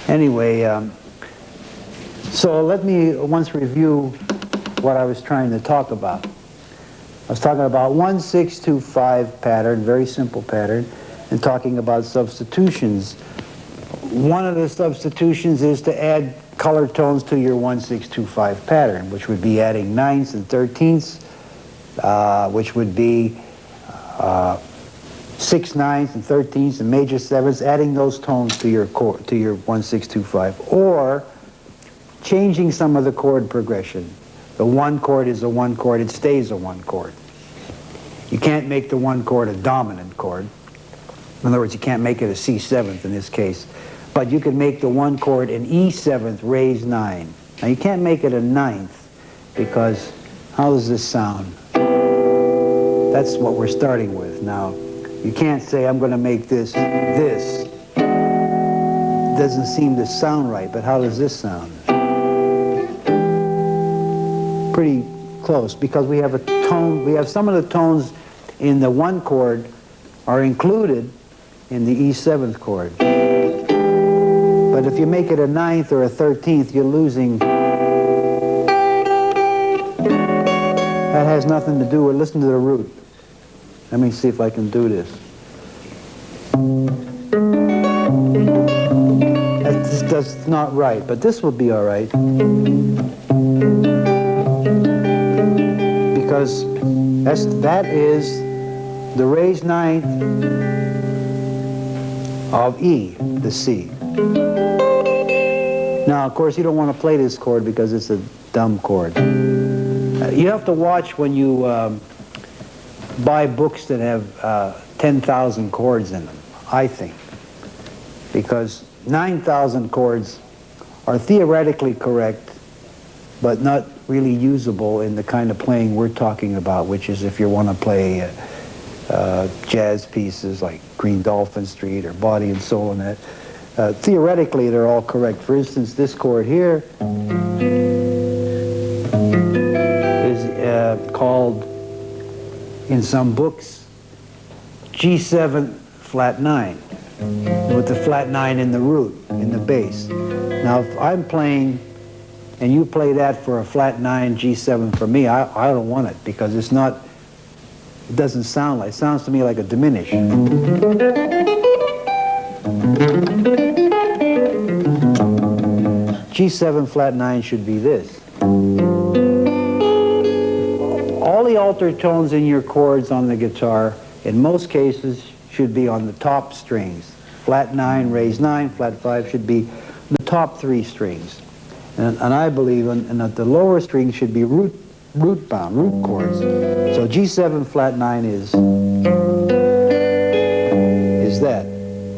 Anyway, so let me once review what I was trying to talk about. I was talking about 1-6-2-5 pattern, very simple pattern, and talking about substitutions. One of the substitutions is to add color tones to your 1-6-2-5 pattern, which would be adding 9ths and 13ths, which would be 6 9ths and 13ths and major 7ths, adding those tones to your 1-6-2-5, or changing some of the chord progression. The 1 chord is a 1 chord, it stays a 1 chord. You can't make the 1 chord a dominant chord. In other words, you can't make it a C7th in this case. But you can make the 1 chord an E7th raised 9. Now you can't make it a 9th because how does this sound? That's what we're starting with. Now, you can't say I'm going to make this this. It doesn't seem to sound right, but how does this sound? Pretty close, because we have a tone, we have some of the tones in the 1 chord are included in the E7th chord. But if you make it a 9th or a 13th, you're losing. That has nothing to do with, listen to the root. Let me see if I can do this. That's not right, but this will be all right. Because that is the raised 9th of E, the C. Now, of course, you don't want to play this chord because it's a dumb chord. You have to watch when you buy books that have 10,000 chords in them, I think. Because 9,000 chords are theoretically correct, but not really usable in the kind of playing we're talking about, which is if you want to play jazz pieces like Green Dolphin Street or Body and Soul and that. Theoretically, they're all correct. For instance, this chord here is called, in some books, G7 flat 9, with the flat 9 in the root, in the bass. Now, if I'm playing and you play that for a flat 9 G7 for me, I don't want it, because it's not, it doesn't sound like, it sounds to me like a diminished. G7 flat 9 should be this. All the altered tones in your chords on the guitar, in most cases, should be on the top strings. Flat 9, raised 9, flat 5 should be the top 3 strings. And I believe that the lower strings should be root bound, root chords. So G7 flat 9 is that,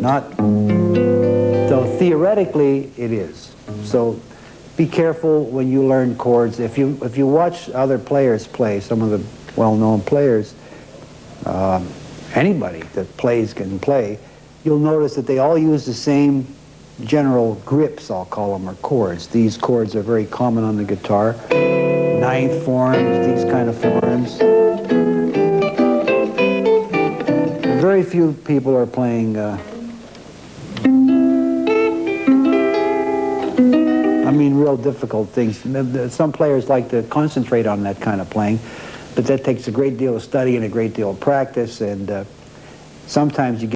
not, so theoretically it is. So be careful when you learn chords. If you watch other players play, some of the well-known players, anybody that plays can play, you'll notice that they all use the same general grips, I'll call them, or chords. These chords are very common on the guitar. 9th forms, these kind of forms. Very few people are playing, real difficult things. Some players like to concentrate on that kind of playing, but that takes a great deal of study and a great deal of practice, and sometimes you get